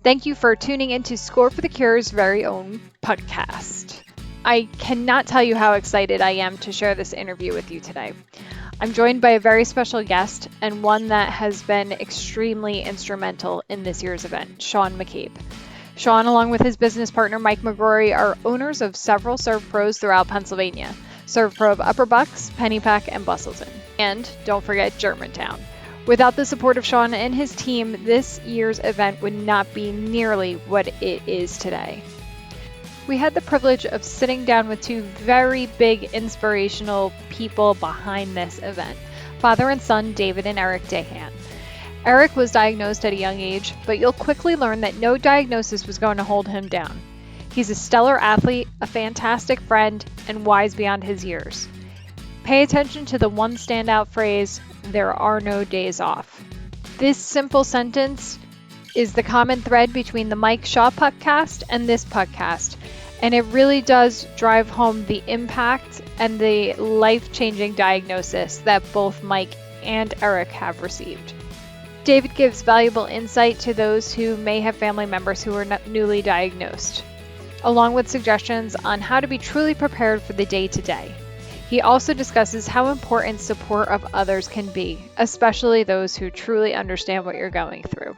Thank you for tuning into Score for the Cure's very own podcast. I cannot tell you how excited I am to share this interview with you today. I'm joined by a very special guest and one that has been extremely instrumental in this year's event, Sean McCabe. Sean, along with his business partner Mike McGrory, are owners of several Serve Pros throughout Pennsylvania. Serve Pro of Upper Bucks, Pennypack, and Bustleton. And don't forget Germantown. Without the support of Sean and his team, this year's event would not be nearly what it is today. We had the privilege of sitting down with two very big inspirational people behind this event, father and son David and Eric Dahan. Eric was diagnosed at a young age, but you'll quickly learn that no diagnosis was going to hold him down. He's a stellar athlete, a fantastic friend, and wise beyond his years. Pay attention to the one standout phrase, "There are no days off." This simple sentence is the common thread between the Mike Shaw PuckCast and this podcast, and it really does drive home the impact and the life-changing diagnosis that both Mike and Eric have received. David gives valuable insight to those who may have family members who are newly diagnosed, along with suggestions on how to be truly prepared for the day-to-day. He also discusses how important support of others can be, especially those who truly understand what you're going through.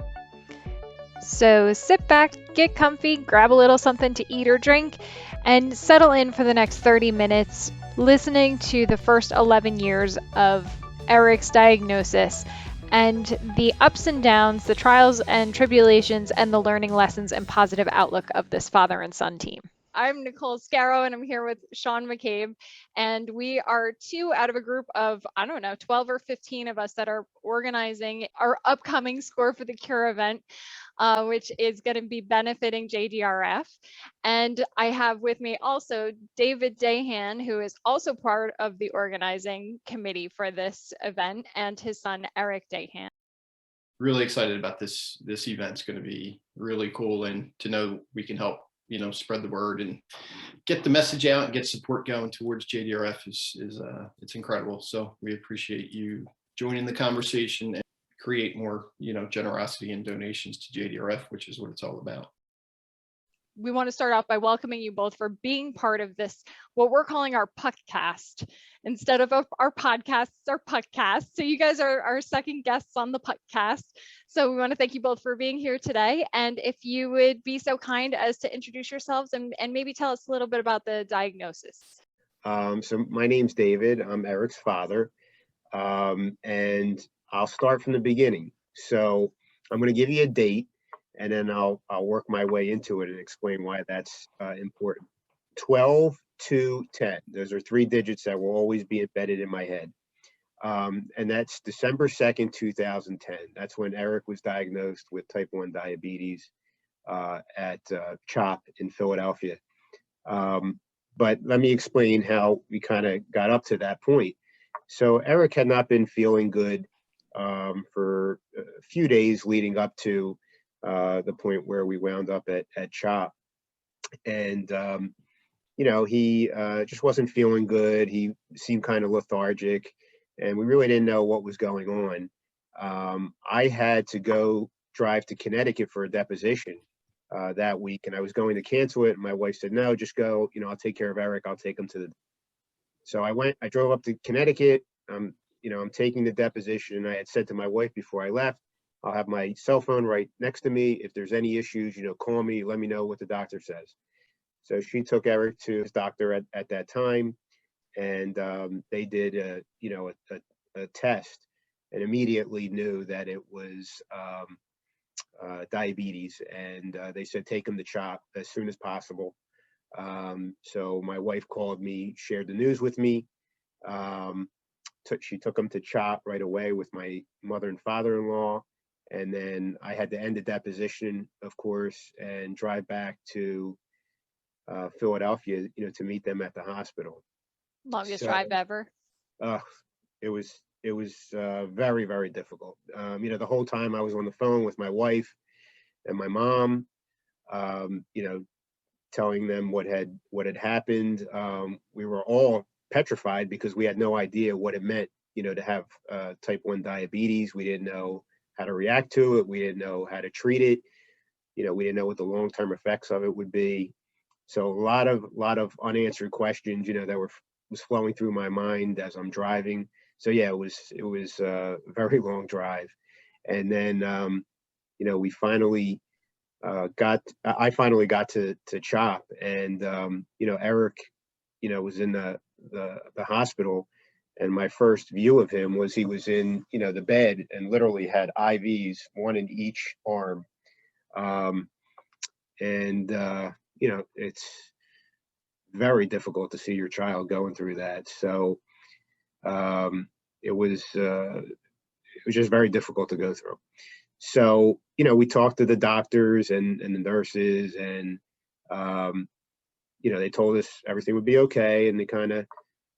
So sit back, get comfy, grab a little something to eat or drink, and settle in for the next 30 minutes listening to the first 11 years of Eric's diagnosis and the ups and downs, the trials and tribulations, and the learning lessons and positive outlook of this father and son team. I'm Nicole Scarrow, and I'm here with Sean McCabe, and we are two out of a group of, 12 or 15 of us that are organizing our upcoming Score for the Cure event, which is going to be benefiting JDRF. And I have with me also David Dahan, who is also part of the organizing committee for this event, and his son, Eric Dahan. Really excited about this event. It's going to be really cool, and to know we can help spread the word and get the message out and get support going towards JDRF is it's incredible. So we appreciate you joining the conversation and create more generosity and donations to JDRF, which is what it's all about. We want to start off by welcoming you both for being part of this, what we're calling our PuckCast. Instead of our podcasts, our PuckCast. So you guys are our second guests on the PuckCast. So we want to thank you both for being here today. And if you would be so kind as to introduce yourselves and maybe tell us a little bit about the diagnosis. So my name's David. I'm Eric's father. And I'll start from the beginning. So I'm going to give you a date, and then I'll work my way into it and explain why that's important. 12 to 10. Those are three digits that will always be embedded in my head. And that's December 2nd, 2010. That's when Eric was diagnosed with type 1 diabetes at CHOP in Philadelphia. But let me explain how we kind of got up to that point. So Eric had not been feeling good for a few days leading up to the point where we wound up at CHOP. And, he just wasn't feeling good. He seemed kind of lethargic, and we really didn't know what was going on. I had to drive to Connecticut for a deposition that week, and I was going to cancel it. And my wife said, "No, just go, I'll take care of Eric. I'll take him to the." So I drove up to Connecticut. I'm taking the deposition, and I had said to my wife before I left, I'll have my cell phone right next to me. If there's any issues, call me, let me know what the doctor says. So she took Eric to his doctor at that time, and they did a test and immediately knew that it was diabetes. And they said, take him to CHOP as soon as possible. So my wife called me, shared the news with me. She took him to CHOP right away with my mother and father-in-law. And then I had to end the deposition, of course, and drive back to Philadelphia, to meet them at the hospital. Longest drive ever. It was very, very difficult. The whole time I was on the phone with my wife and my mom, telling them what had happened. We were all petrified because we had no idea what it meant, to have type 1 diabetes. We didn't know how to react to it. We didn't know how to treat it. we didn't know what the long-term effects of it would be. So a lot of unanswered questions, that was flowing through my mind as I'm driving. So yeah, it was a very long drive. And then, we finally I finally got to CHOP, and, Eric, was in the hospital. And my first view of him was he was in, the bed and literally had IVs, one in each arm. Um, and, it's very difficult to see your child going through that. So um, it was just very difficult to go through. So, we talked to the doctors and the nurses, and, they told us everything would be okay. And they kind of,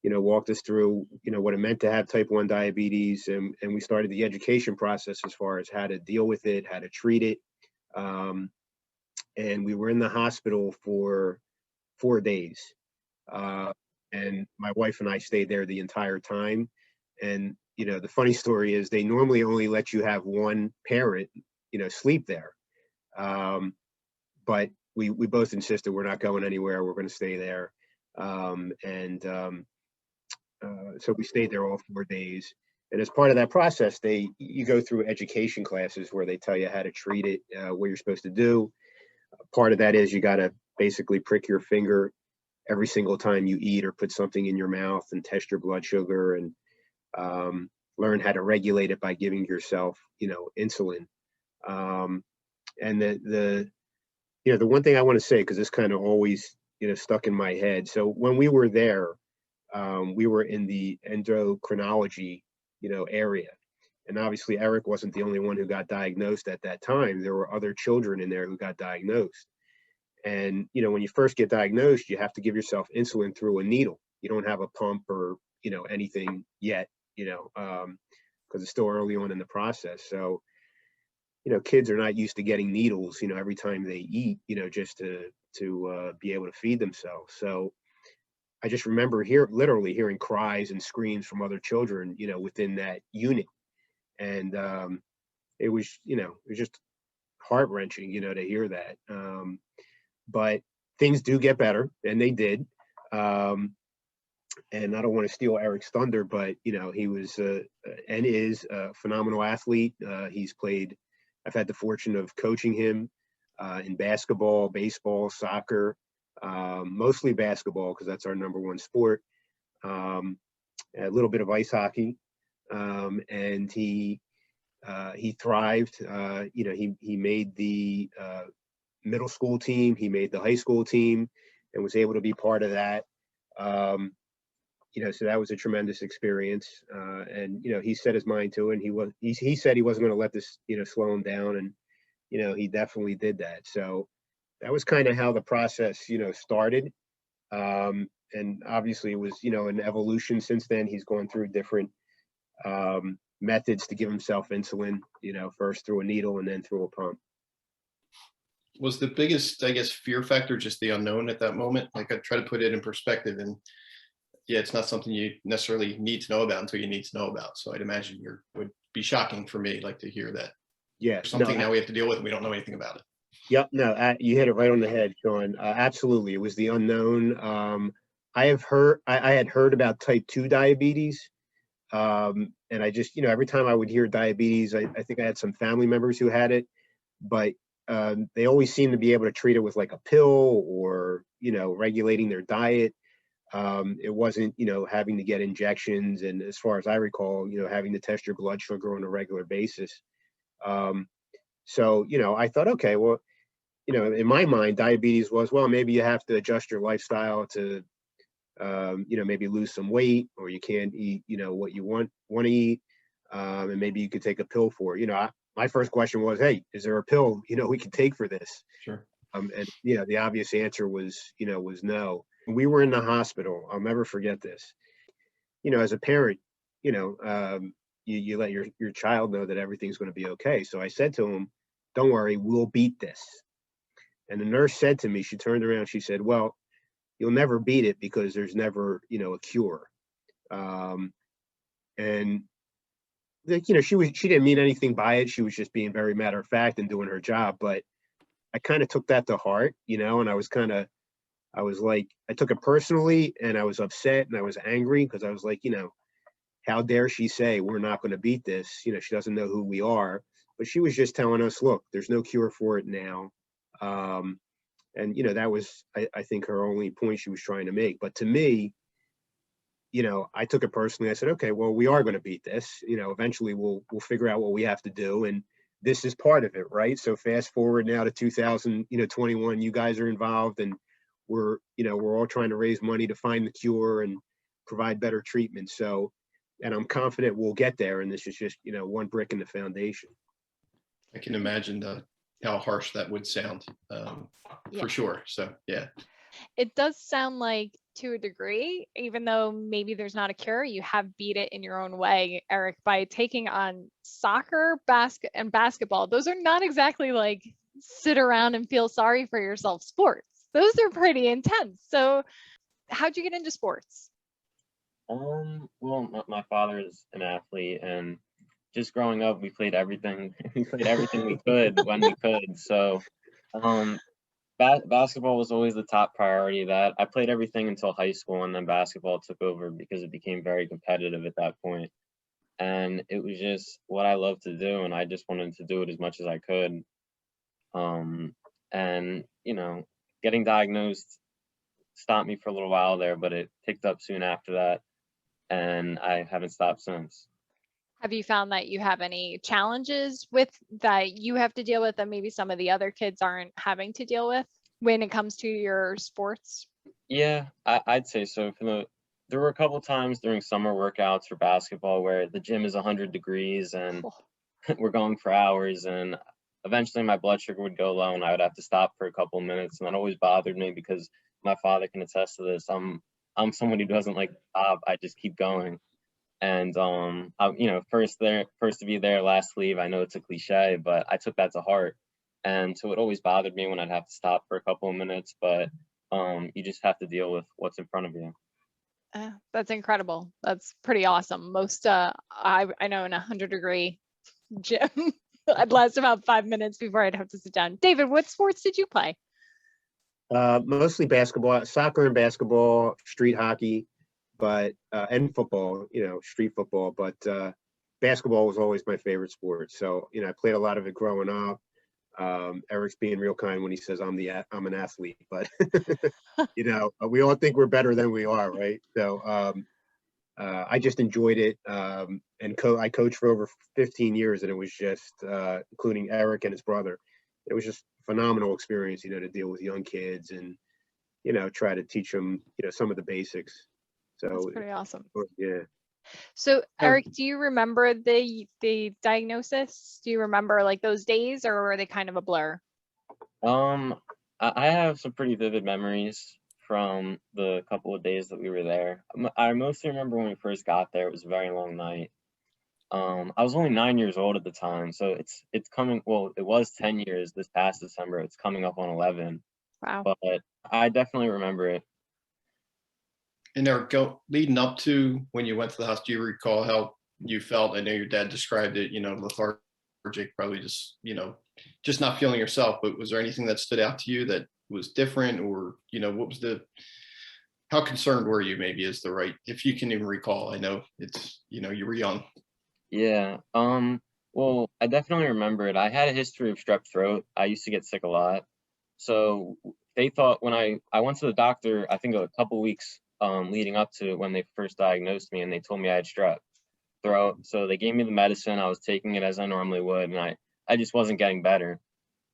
walked us through, what it meant to have type 1 diabetes. And we started the education process as far as how to deal with it, how to treat it. And we were in the hospital for 4 days. Uh, and my wife and I stayed there the entire time. And, the funny story is they normally only let you have one parent, sleep there. But we both insisted we're not going anywhere. We're going to stay there. So we stayed there all 4 days. And as part of that process, you go through education classes where they tell you how to treat it, what you're supposed to do. Part of that is you got to basically prick your finger every single time you eat or put something in your mouth, and test your blood sugar, and learn how to regulate it by giving yourself, insulin. And the one thing I want to say, because this kind of always, stuck in my head. So when we were there, we were in the endocrinology, area. And obviously Eric wasn't the only one who got diagnosed at that time. There were other children in there who got diagnosed. And, when you first get diagnosed, you have to give yourself insulin through a needle. You don't have a pump or, anything yet, because it's still early on in the process. So, kids are not used to getting needles, every time they eat, just to be able to feed themselves. So I just remember literally hearing cries and screams from other children, within that unit. And it was just heart-wrenching, to hear that. But things do get better, and they did. And I don't want to steal Eric's thunder, but he was and is a phenomenal athlete. I've had the fortune of coaching him in basketball, baseball, soccer, mostly basketball because that's our number one sport. A little bit of ice hockey, and he thrived. He made the middle school team, he made the high school team, and was able to be part of that. So that was a tremendous experience. And he set his mind to it. And he said he wasn't going to let this slow him down, and he definitely did that. So that was kind of how the process started. And obviously it was an evolution since then. He's gone through different methods to give himself insulin, first through a needle and then through a pump. Was the biggest, I guess, fear factor just the unknown at that moment? Like, I try to put it in perspective, and yeah, it's not something you necessarily need to know about until you need to know about. So I'd imagine it would be shocking for me, like, to hear that. Yeah, something now we have to deal with, and we don't know anything about it. Yep, no, you hit it right on the head, Sean. Absolutely, it was the unknown. I had heard about type 2 diabetes, and I just, every time I would hear diabetes, I think I had some family members who had it, but they always seemed to be able to treat it with like a pill or regulating their diet. It wasn't having to get injections, and as far as I recall, having to test your blood sugar on a regular basis. So I thought, okay, well, in my mind, diabetes was, well, maybe you have to adjust your lifestyle to maybe lose some weight, or you can't eat what you want to eat, and maybe you could take a pill for it. My first question was, hey, is there a pill we can take for this? Sure. And the obvious answer was no. We were in the hospital. I'll never forget this. As a parent, you let your child know that everything's going to be okay. So I said to him, don't worry, we'll beat this. And the nurse said to me, she turned around, she said, well, you'll never beat it because there's never, a cure. And like, she didn't mean anything by it. She was just being very matter of fact and doing her job. But I kind of took that to heart, and I was like, I took it personally, and I was upset and I was angry because I was like, how dare she say we're not going to beat this? She doesn't know who we are. But she was just telling us, look, there's no cure for it now. And, that was, I think, her only point she was trying to make. But to me, I took it personally. I said, okay, well, we are going to beat this. Eventually we'll figure out what we have to do. And this is part of it, right? So fast forward now to 2021, you guys are involved, and we're all trying to raise money to find the cure and provide better treatment. So, and I'm confident we'll get there. And this is just, one brick in the foundation. I can imagine how harsh that would sound, for sure. So, yeah. It does sound like, to a degree, even though maybe there's not a cure, you have beat it in your own way, Eric, by taking on soccer, basketball. Those are not exactly like sit around and feel sorry for yourself sports. Those are pretty intense. So how'd you get into sports? Well, my father is an athlete, and just growing up, we played everything. We played everything we could when we could. So, basketball was always the top priority. That I played everything until high school, and then basketball took over because it became very competitive at that point. And it was just what I loved to do, and I just wanted to do it as much as I could. And getting diagnosed stopped me for a little while there, but it picked up soon after that, and I haven't stopped since. Have you found that you have any challenges with that you have to deal with that maybe some of the other kids aren't having to deal with when it comes to your sports? Yeah, I'd say so. There were a couple times during summer workouts for basketball where the gym is 100 degrees and we're going for hours, and eventually my blood sugar would go low and I would have to stop for a couple of minutes, and that always bothered me because my father can attest to this. I'm someone who doesn't like to stop. I just keep going. And first to be there, last to leave. I know it's a cliche, but I took that to heart, and so it always bothered me when I'd have to stop for a couple of minutes. But you just have to deal with what's in front of you. That's incredible. That's pretty awesome. Most I know in a 100-degree gym, I'd last about 5 minutes before I'd have to sit down. David, what sports did you play? Mostly basketball, soccer and basketball, street hockey. But and football, street football, but basketball was always my favorite sport. So, I played a lot of it growing up. Eric's being real kind when he says I'm an athlete, but we all think we're better than we are, right? So I just enjoyed it, and I coached for over 15 years, and it was just, including Eric and his brother, it was just a phenomenal experience, to deal with young kids and try to teach them, some of the basics. So that's pretty awesome. Yeah. So Eric, do you remember the diagnosis? Do you remember like those days, or were they kind of a blur? I have some pretty vivid memories from the couple of days that we were there. I mostly remember when we first got there. It was a very long night. I was only 9 years old at the time, so it's coming. Well, it was 10 years this past December. It's coming up on 11. Wow. But I definitely remember it. And Eric, leading up to when you went to the house, do you recall how you felt? I know your dad described it, lethargic, probably just not feeling yourself, but was there anything that stood out to you that was different, or, what was how concerned were you, maybe is the right, if you can even recall? I know it's, you were young. Yeah. Well, I definitely remember it. I had a history of strep throat. I used to get sick a lot. So they thought when I went to the doctor, I think a couple weeks leading up to when they first diagnosed me, and they told me I had strep throat. So they gave me the medicine. I was taking it as I normally would, and I just wasn't getting better.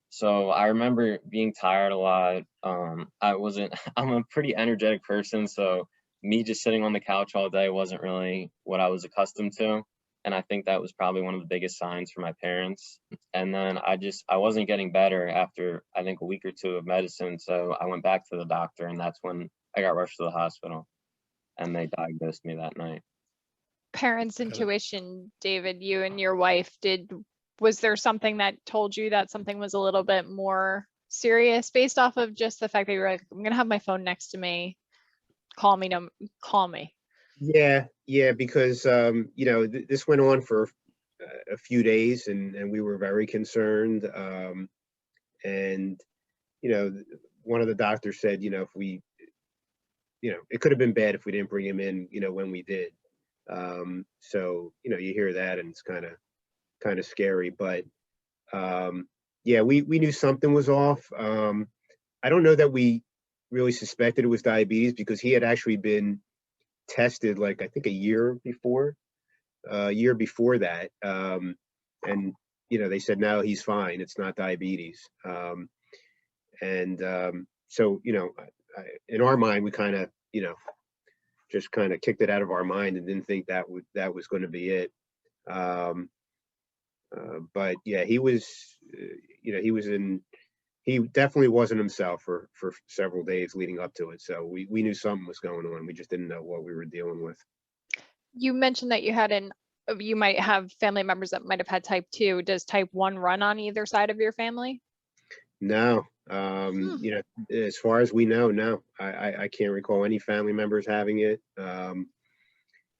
So I remember being tired a lot. I'm a pretty energetic person, so me just sitting on the couch all day wasn't really what I was accustomed to. And I think that was probably one of the biggest signs for my parents. And then I wasn't getting better after, I think, a week or two of medicine. So I went back to the doctor, and that's when I got rushed to the hospital, and they diagnosed me that night. Parents' intuition, David, you and your wife, was there something that told you that something was a little bit more serious based off of just the fact that you were like, I'm going to have my phone next to me, call me? Yeah, because this went on for a few days, and we were very concerned. And, one of the doctors said, if we, it could have been bad if we didn't bring him in, when we did. So, you hear that and it's kind of scary, but yeah, we knew something was off. I don't know that we really suspected it was diabetes because he had actually been tested like I think a year before that. And they said no, he's fine. It's not diabetes. And so in our mind, we kind of just kind of kicked it out of our mind and didn't think that was going to be it. But yeah, he was, he definitely wasn't himself for several days leading up to it. So we knew something was going on. We just didn't know what we were dealing with. You mentioned that you might have family members that might have had type 2. Does type 1 run on either side of your family? No, as far as we know, no, I can't recall any family members having it.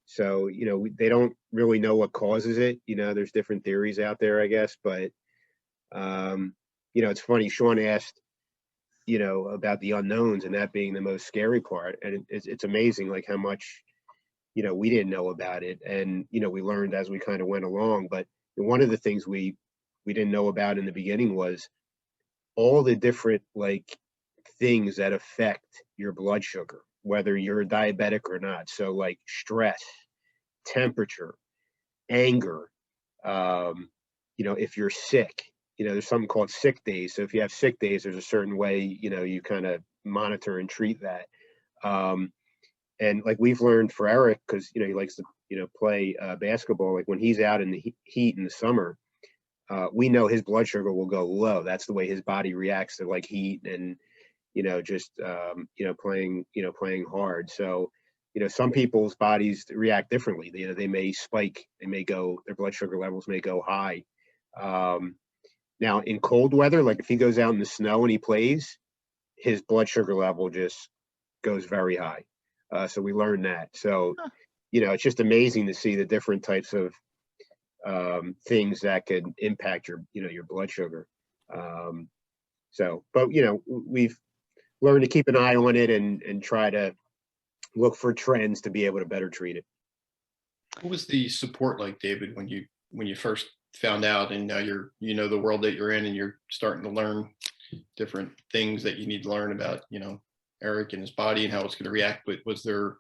So, they don't really know what causes it. There's different theories out there, I guess, but, it's funny. Sean asked, about the unknowns and that being the most scary part. And it's amazing, like how much, we didn't know about it. And, we learned as we kind of went along. But one of the things we didn't know about in the beginning was all the different like things that affect your blood sugar, whether you're diabetic or not. So like stress, temperature, anger, if you're sick, there's something called sick days. So if you have sick days, there's a certain way, you kind of monitor and treat that. And like we've learned for Eric, because, he likes to, play basketball, like when he's out in the heat in the summer, we know his blood sugar will go low. That's the way his body reacts to like heat and, just, playing hard. So, some people's bodies react differently. They may spike, their blood sugar levels may go high. Now in cold weather, like if he goes out in the snow and he plays, his blood sugar level just goes very high. So we learned that. So, it's just amazing to see the different types of things that could impact your blood sugar. But we've learned to keep an eye on it and try to look for trends to be able to better treat it. What was the support like, David, when you first found out and now you're the world that you're in and you're starting to learn different things that you need to learn about Eric and his body and how it's going to react? But was there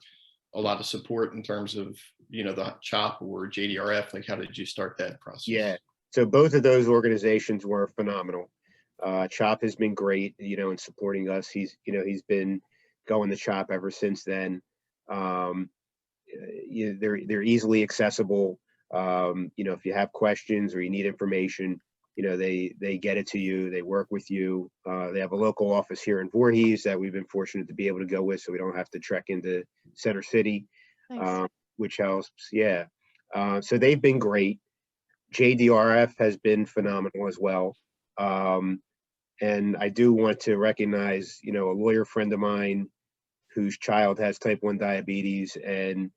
a lot of support in terms of the CHOP or JDRF? Like, how did you start that process? Yeah, so both of those organizations were phenomenal. CHOP has been great, in supporting us. He's been going to CHOP ever since then. They're easily accessible. If you have questions or you need information, they get it to you. They work with you. They have a local office here in Voorhees that we've been fortunate to be able to go with, so we don't have to trek into Center City. Nice. Which helps. Yeah. So they've been great. JDRF has been phenomenal as well. And I do want to recognize, a lawyer friend of mine whose child has type 1 diabetes. And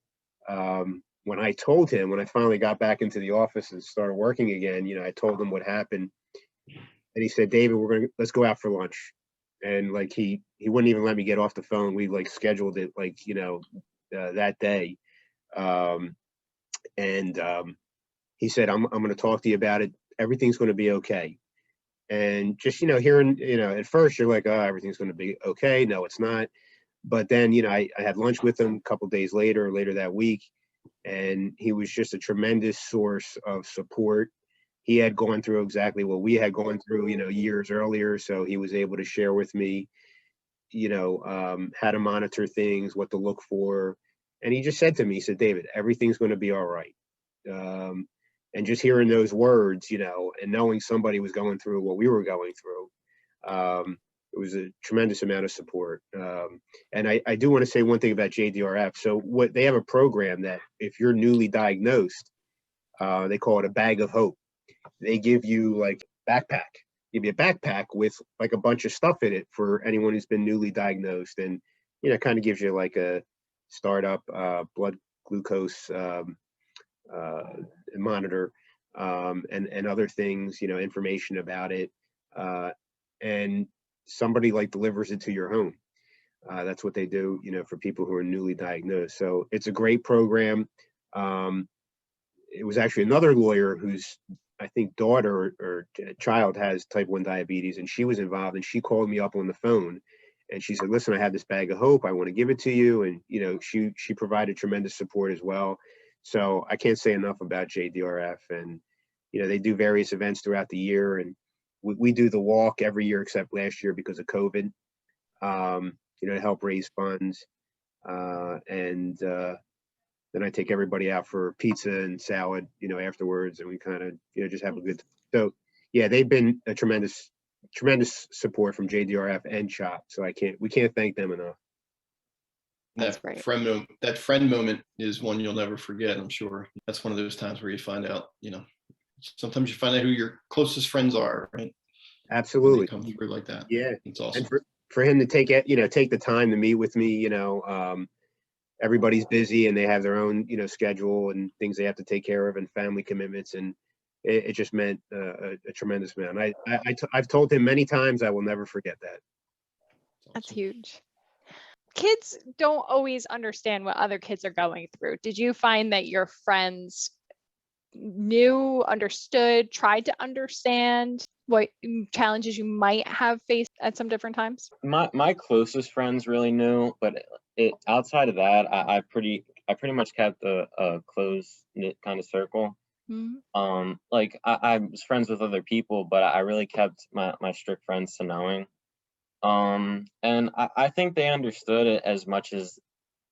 when I finally got back into the office and started working again, I told him what happened. And he said, David, let's go out for lunch. And like, he wouldn't even let me get off the phone. We like scheduled it like, that day. He said, I'm going to talk to you about it. Everything's going to be okay. And just, hearing, at first you're like, oh, everything's going to be okay. No, it's not. But then, I had lunch with him a couple days later that week, and he was just a tremendous source of support. He had gone through exactly what we had gone through, years earlier. So he was able to share with me, how to monitor things, what to look for. And he just said to me, he said, David, everything's going to be all right. And just hearing those words, and knowing somebody was going through what we were going through, it was a tremendous amount of support. And I do want to say one thing about JDRF. So they have a program that if you're newly diagnosed, they call it a bag of hope. They give you like a backpack with like a bunch of stuff in it for anyone who's been newly diagnosed. And, kind of gives you like a startup blood glucose monitor, and other things, information about it. and somebody like delivers it to your home. That's what they do, for people who are newly diagnosed. So it's a great program. It was actually another lawyer whose, I think, daughter or child has type 1 diabetes, and she was involved, and she called me up on the phone and she said, listen, I have this bag of hope. I want to give it to you. And, she provided tremendous support as well. So I can't say enough about JDRF, and, they do various events throughout the year, and we do the walk every year except last year because of COVID, to help raise funds. And then I take everybody out for pizza and salad, afterwards, and we kind of, just have a good time. So yeah, they've been a tremendous support from JDRF and CHOP. So we can't thank them enough. That's great. That friend moment is one you'll never forget, I'm sure. That's one of those times where you find out, sometimes you find out who your closest friends are, right? Absolutely. Come through like that. Yeah. It's awesome. And for him to take the time to meet with me, everybody's busy and they have their own, schedule and things they have to take care of and family commitments. And it just meant a tremendous amount. I've told him many times, I will never forget that. That's huge. Kids don't always understand what other kids are going through. Did you find that your friends knew, understood, tried to understand what challenges you might have faced at some different times? My closest friends really knew, but outside of that, I pretty much kept a close knit kind of circle. Mm-hmm. Like I was friends with other people, but I really kept my strict friends to knowing. And I think they understood it as much as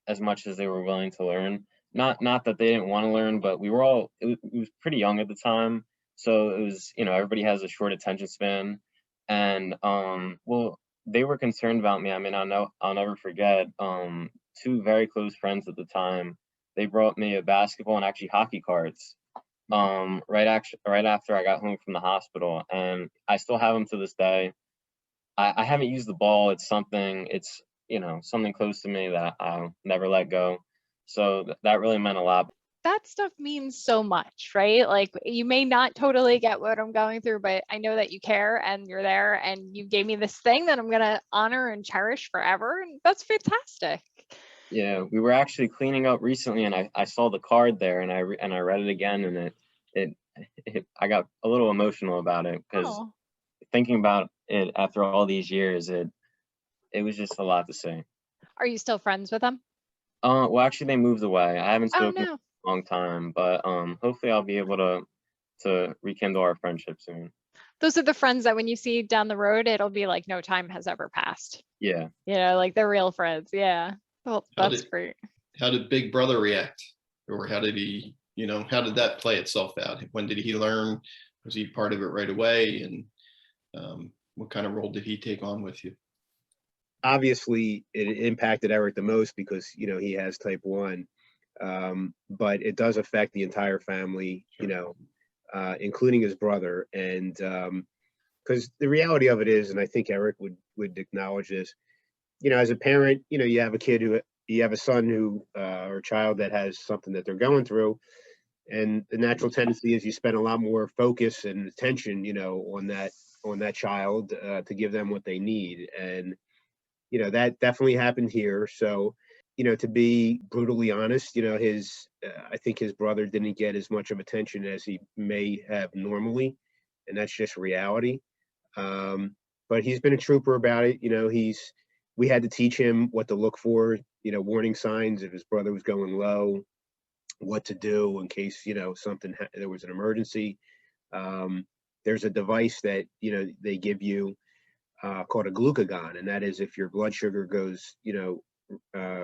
they were willing to learn. Not that they didn't want to learn, but it was pretty young at the time. So it was, everybody has a short attention span. And well, they were concerned about me. I mean, I'll never forget, 2 very close friends at the time, they brought me a basketball and actually hockey cards right after I got home from the hospital. And I still have them to this day. I haven't used the ball. It's something close to me that I'll never let go. So that really meant a lot. That stuff means so much, right? Like, you may not totally get what I'm going through, but I know that you care and you're there and you gave me this thing that I'm going to honor and cherish forever. And that's fantastic. Yeah, we were actually cleaning up recently and I saw the card there and I read it again, and I got a little emotional about it because thinking about it after all these years, it was just a lot to say. Are you still friends with them? Well, actually, they moved away. I haven't spoken no. in a long time, but hopefully I'll be able to rekindle our friendship soon. Those are the friends that when you see down the road, it'll be like no time has ever passed. Yeah. Like they're real friends. Yeah. Well, that's great. How did Big Brother react? Or how did he, how did that play itself out? When did he learn? Was he part of it right away? And what kind of role did he take on with you? Obviously, it impacted Eric the most because, he has type 1. But it does affect the entire family, Sure. Including his brother. And because the reality of it is, and I think Eric would acknowledge this, as a parent, you have a son who or child that has something that they're going through. And the natural tendency is you spend a lot more focus and attention, on that child to give them what they need. And that definitely happened here. So, to be brutally honest, I think his brother didn't get as much of attention as he may have normally, and that's just reality. But he's been a trooper about it. We had to teach him what to look for, warning signs if his brother was going low, what to do in case, there was an emergency. There's a device that, they give you called a glucagon, and that is if your blood sugar goes,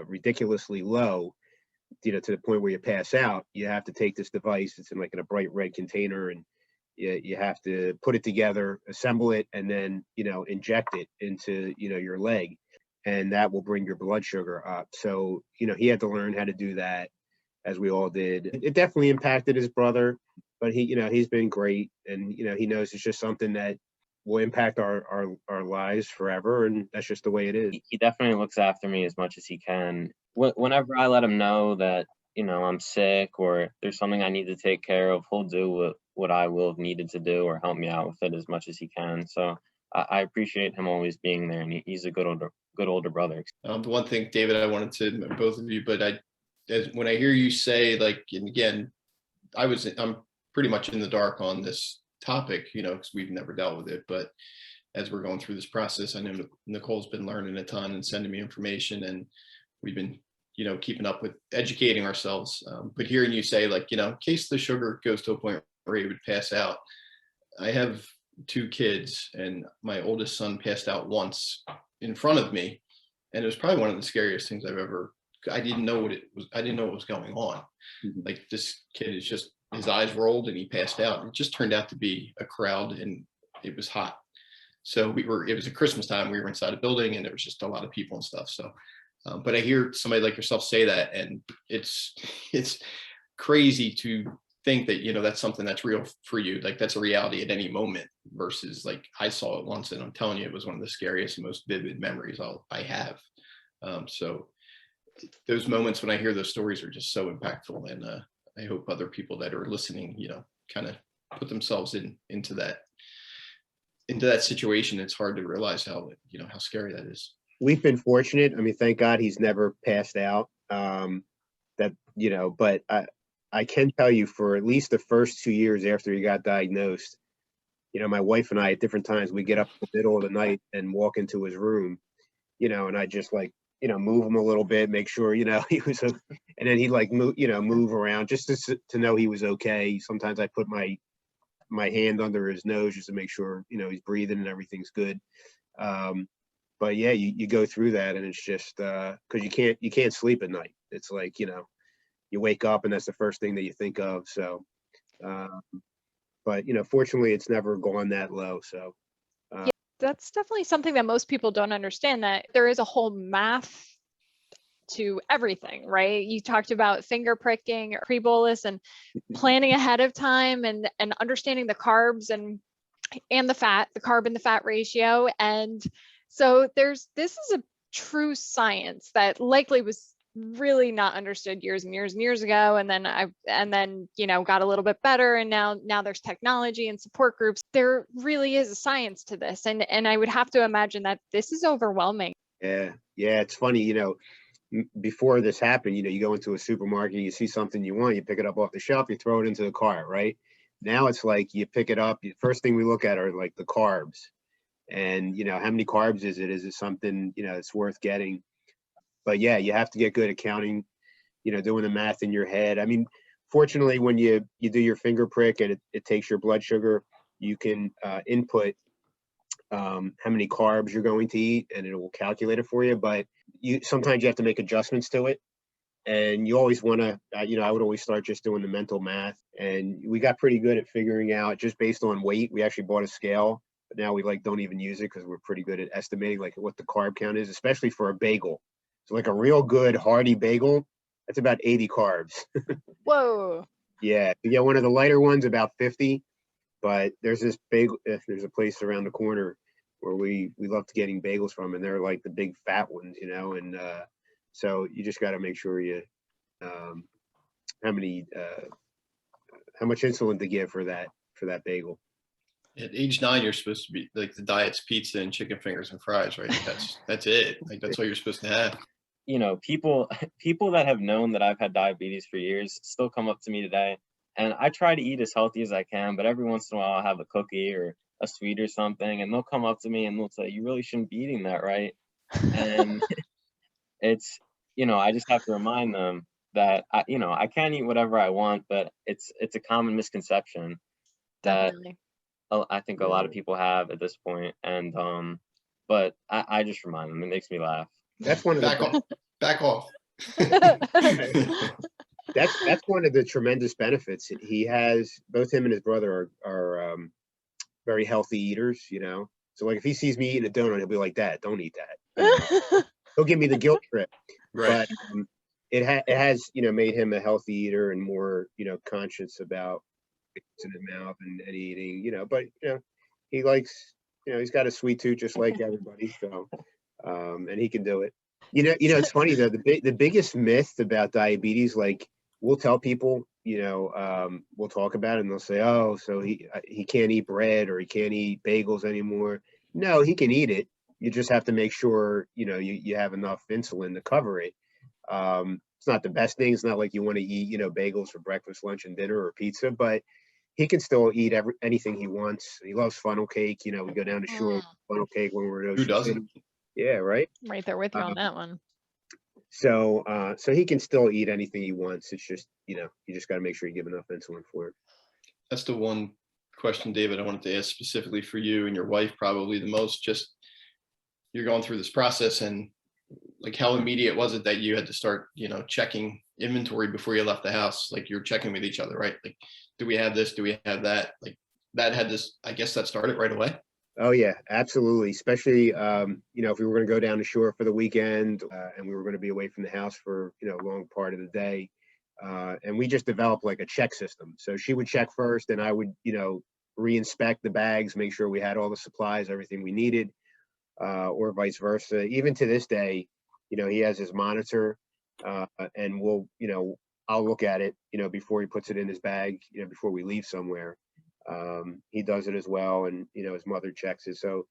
ridiculously low, to the point where you pass out, you have to take this device. It's in a bright red container, and you have to put it together, assemble it, and then, inject it into, your leg, and that will bring your blood sugar up. So, he had to learn how to do that, as we all did. It definitely impacted his brother, but he's been great, and, he knows it's just something that will impact our lives forever, and that's just the way it is. He definitely looks after me as much as he can. Whenever I let him know that, I'm sick or there's something I need to take care of, he'll do what I will have needed to do or help me out with it as much as he can. So I appreciate him always being there, and he's a good older brother. The one thing, David, I wanted to both of you, but when I hear you say, like, and again, I'm pretty much in the dark on this topic, because we've never dealt with it, but as we're going through this process, I know Nicole's been learning a ton and sending me information, and we've been, keeping up with educating ourselves. But hearing you say, like, in case the sugar goes to a point where he would pass out, I have 2 kids, and my oldest son passed out once in front of me, and it was probably one of the scariest things I didn't know what it was. I didn't know what was going on. Mhm. Like, this kid is just, his eyes rolled and he passed out. It just turned out to be a crowd, and it was hot. So it was a Christmas time. We were inside a building, and there was just a lot of people and stuff. So, but I hear somebody like yourself say that, and it's crazy to think that, that's something that's real for you. Like, that's a reality at any moment, versus, like, I saw it once, and I'm telling you, it was one of the scariest and most vivid memories I have. So those moments when I hear those stories are just so impactful, and I hope other people that are listening, kind of put themselves into that situation. It's hard to realize how scary that is. We've been fortunate. I mean, thank God he's never passed out. But I can tell you, for at least the first 2 years after he got diagnosed, my wife and I, at different times, we get up in the middle of the night and walk into his room, and I just, like, move him a little bit, make sure, he was, and then he'd, like, move around just to know he was okay. Sometimes I put my hand under his nose just to make sure, he's breathing and everything's good. But yeah, you go through that, and it's just, cause you can't sleep at night. It's like, you wake up and that's the first thing that you think of. So, but fortunately it's never gone that low. So, Yeah, that's definitely something that most people don't understand, that there is a whole math to everything, right? You talked about finger pricking, pre-bolus, and planning ahead of time, and understanding the carbs and the fat, the carb and the fat ratio. And so this is a true science that likely was really not understood years and years and years ago. And then got a little bit better. And now there's technology and support groups. There really is a science to this. And I would have to imagine that this is overwhelming. Yeah. It's funny, before this happened, you go into a supermarket, you see something you want, you pick it up off the shelf, you throw it into the cart, right? Now it's like you pick it up, the first thing we look at are, like, the carbs, and how many carbs is it? Is it something it's worth getting? But yeah, you have to get good at counting, doing the math in your head. I mean, fortunately, when you do your finger prick and it takes your blood sugar, you can input how many carbs you're going to eat, and it will calculate it for you. But sometimes you have to make adjustments to it. And you always want to, I would always start just doing the mental math. And we got pretty good at figuring out, just based on weight. We actually bought a scale, but now we, like, don't even use it, because we're pretty good at estimating, like, what the carb count is, especially for a bagel. So, like, a real good hearty bagel, that's about 80 carbs. Whoa. Yeah. You get one of the lighter ones, about 50. But there's this bagel, there's a place around the corner where we love getting bagels from, and they're like the big fat ones, and so you just got to make sure you how much insulin to give for that bagel. At age 9, you're supposed to be, like, the diet's pizza and chicken fingers and fries, right? That's it. Like, that's all you're supposed to have. People that have known that I've had diabetes for years still come up to me today, and I try to eat as healthy as I can, but every once in a while I'll have a cookie or a sweet or something, and they'll come up to me and they'll say, "You really shouldn't be eating that, right?" And it's, I just have to remind them that I can eat whatever I want, but it's a common misconception that Definitely. I think a lot of people have at this point. And but I just remind them. It makes me laugh. That's one of Back off. That's one of the tremendous benefits. He has, both him and his brother are very healthy eaters, So, like, if he sees me eating a donut, he'll be like, "Dad, don't eat that." He'll give me the guilt trip. Right. But it has made him a healthy eater and more conscious about what's in his mouth and eating. But he likes, he's got a sweet tooth just like everybody. So and he can do it. It's funny though, the biggest myth about diabetes, like, we'll tell people, we'll talk about it and they'll say, "Oh, so he can't eat bread or he can't eat bagels anymore." No, he can eat it. You just have to make sure, you have enough insulin to cover it. It's not the best thing. It's not like you want to eat, bagels for breakfast, lunch, and dinner, or pizza, but he can still eat anything he wants. He loves funnel cake. We go down to shore, funnel cake when we're in Who Ocean City. doesn't? Yeah, right. Right there with you on that one. So he can still eat anything he wants. It's just, you just got to make sure you give enough insulin for it. That's the one question, David, I wanted to ask specifically for you and your wife, probably the most. Just, you're going through this process, and like, how immediate was it that you had to start, checking inventory before you left the house? Like, you're checking with each other, right? Like, do we have this? Do we have that? Like, that had this, I guess that started right away. Oh yeah, absolutely. Especially, if we were going to go down the shore for the weekend, and we were going to be away from the house for, a long part of the day. And we just developed like a check system. So she would check first, and I would, re-inspect the bags, make sure we had all the supplies, everything we needed, or vice versa. Even to this day, he has his monitor, and I'll look at it, before he puts it in his bag, before we leave somewhere. He does it as well, and his mother checks it. So,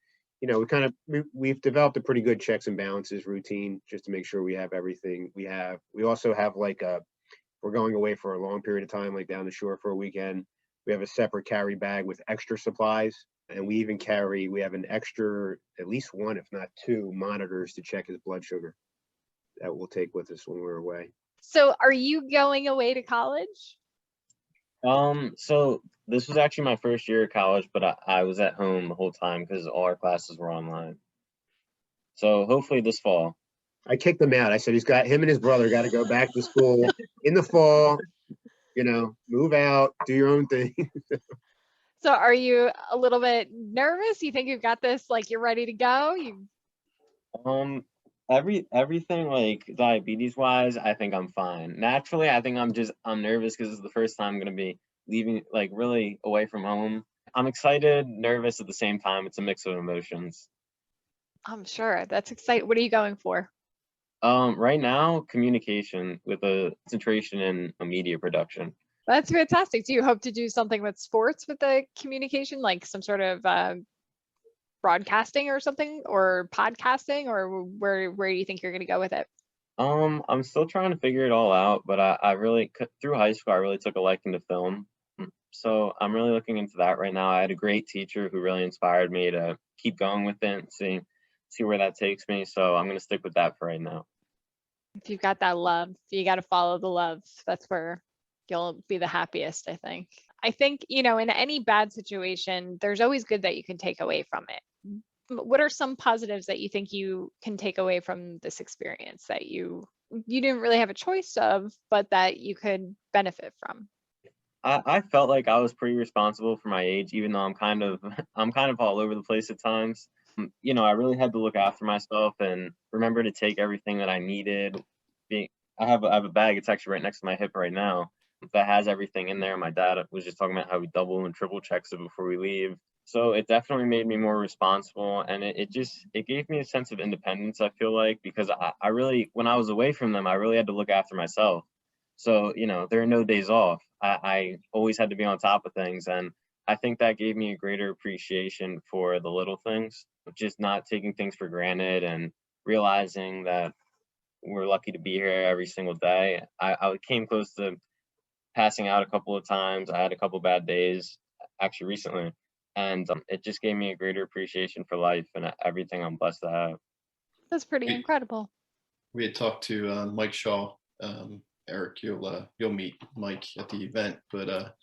we've developed a pretty good checks and balances routine just to make sure we have everything we have. We also have like we're going away for a long period of time, like down the shore for a weekend. We have a separate carry bag with extra supplies, and we have an extra, at least one, if not two, monitors to check his blood sugar that we'll take with us when we're away. So are you going away to college? So this was actually my first year of college, but I was at home the whole time because all our classes were online. So hopefully this fall. I kicked him out. I said him and his brother got to go back to school in the fall, move out, do your own thing. So are you a little bit nervous? You think you've got this, like you're ready to go? Everything like diabetes wise, I think I'm fine. Naturally, I think I'm nervous because it's the first time I'm gonna be leaving, like, really away from home. I'm excited, nervous at the same time. It's a mix of emotions. I'm sure. That's exciting. What are you going for? Right now, communication with a concentration in a media production. That's fantastic. Do you hope to do something with sports with the communication, like some sort of broadcasting or something, or podcasting, or where do you think you're going to go with it? I'm still trying to figure it all out, but I really, through high school, I really took a liking to film. So I'm really looking into that right now. I had a great teacher who really inspired me to keep going with it and see where that takes me. So I'm going to stick with that for right now. If you've got that love, you got to follow the love. That's where you'll be the happiest, I think. I think, in any bad situation, there's always good that you can take away from it. What are some positives that you think you can take away from this experience that you didn't really have a choice of, but that you could benefit from? I felt like I was pretty responsible for my age, even though I'm kind of all over the place at times. I really had to look after myself and remember to take everything that I needed. I have a bag. It's actually right next to my hip right now that has everything in there. My dad was just talking about how we double and triple checks it before we leave. So it definitely made me more responsible, and it gave me a sense of independence, I feel like, because I really, when I was away from them, I really had to look after myself. So, there are no days off. I always had to be on top of things, and I think that gave me a greater appreciation for the little things, just not taking things for granted and realizing that we're lucky to be here every single day. I came close to passing out a couple of times. I had a couple bad days, actually recently. And it just gave me a greater appreciation for life and everything I'm blessed to have. That's pretty incredible. We had talked to Mike Shaw. Eric, you'll meet Mike at the event, but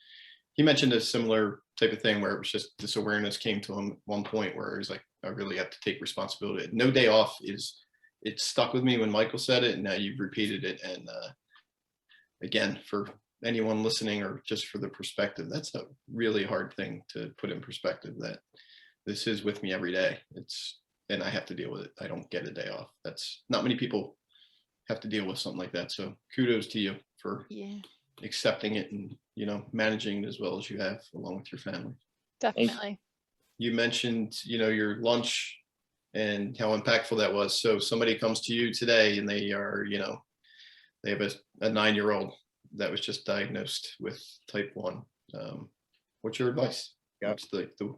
he mentioned a similar type of thing where it was just this awareness came to him at one point where he's like, I really have to take responsibility. No day off it stuck with me when Michael said it, and now you've repeated it. And again, for anyone listening or just for the perspective, that's a really hard thing to put in perspective, that this is with me every day. And I have to deal with it. I don't get a day off. That's not many people have to deal with something like that. So kudos to you for accepting it and, managing it as well as you have along with your family. Definitely. You mentioned, your lunch and how impactful that was. So somebody comes to you today and they are, they have a 9-year-old that was just diagnosed with type 1. What's your advice? Yeah.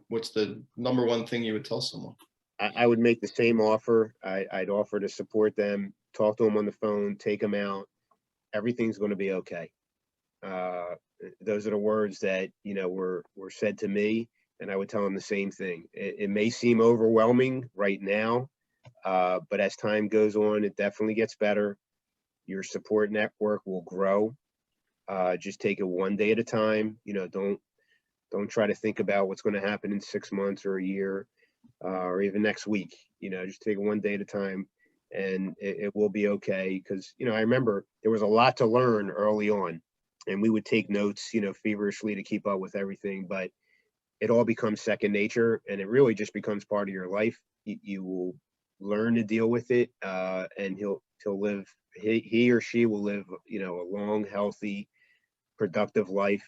What's the number one thing you would tell someone? I would make the same offer. I'd offer to support them, talk to them on the phone, take them out. Everything's going to be okay. Those are the words that, were said to me, and I would tell them the same thing. It may seem overwhelming right now, but as time goes on, it definitely gets better. Your support network will grow. Just take it one day at a time. Don't try to think about what's going to happen in 6 months or a year, or even next week. Just take it one day at a time, and it will be okay. Because I remember there was a lot to learn early on, and we would take notes, feverishly to keep up with everything. But it all becomes second nature, and it really just becomes part of your life. You will learn to deal with it, and he'll live. He or she will live, a long, healthy, productive life.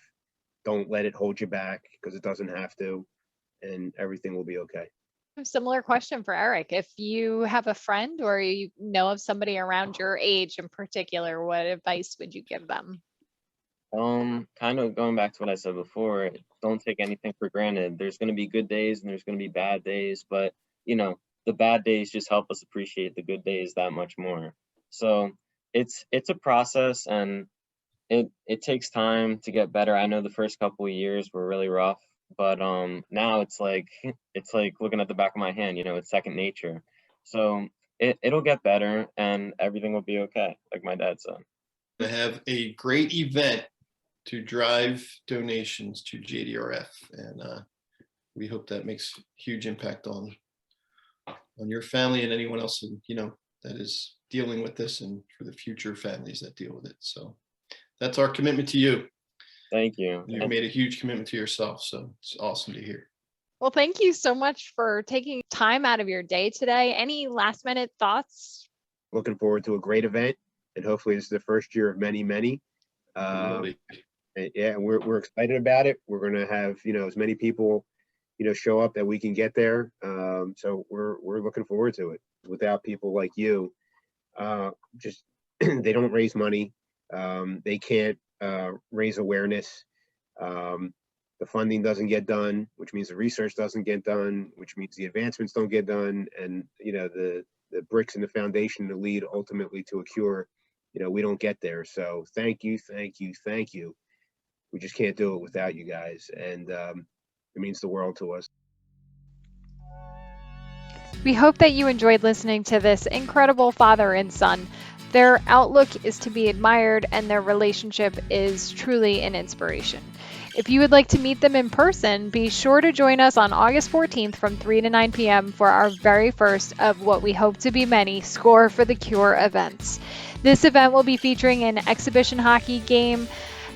Don't let it hold you back, because it doesn't have to, and everything will be okay. A similar question for Eric. If you have a friend or you know of somebody around your age in particular, what advice would you give them? Kind of going back to what I said before, don't take anything for granted. There's going to be good days and there's going to be bad days, but the bad days just help us appreciate the good days that much more. So it's a process, and it takes time to get better. I know the first couple of years were really rough, but now it's like looking at the back of my hand. It's second nature. So it'll get better, and everything will be okay, like my dad said. To have a great event to drive donations to JDRF, and we hope that makes huge impact on your family and anyone else that is dealing with this, and for the future families that deal with it. So that's our commitment to you. Thank you. You've made a huge commitment to yourself, so it's awesome to hear. Well, thank you so much for taking time out of your day today. Any last minute thoughts? Looking forward to a great event, and hopefully this is the first year of many, many. Yeah, we're excited about it. We're going to have, as many people, show up that we can get there. So we're looking forward to it. Without people like you, just they don't raise money. They can't raise awareness. The funding doesn't get done, which means the research doesn't get done, which means the advancements don't get done. And, the bricks in the foundation to lead ultimately to a cure, we don't get there. So thank you. We just can't do it without you guys. And it means the world to us. We hope that you enjoyed listening to this incredible father and son. Their outlook is to be admired, and their relationship is truly an inspiration. If you would like to meet them in person, be sure to join us on August 14th from 3 to 9 p.m. for our very first of what we hope to be many Score for the Cure events. This event will be featuring an exhibition hockey game,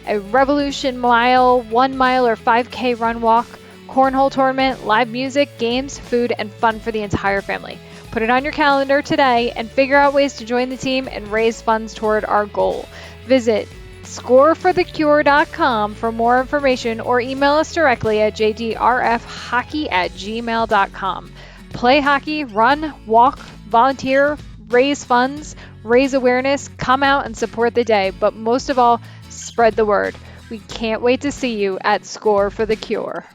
a Revolution Mile, 1 mile or 5K run walk, cornhole tournament, live music, games, food, and fun for the entire family. Put it on your calendar today and figure out ways to join the team and raise funds toward our goal. Visit scoreforthecure.com for more information, or email us directly at jdrfhockey@gmail.com. Play hockey, run, walk, volunteer, raise funds, raise awareness, come out and support the day, but most of all, spread the word. We can't wait to see you at Score for the Cure.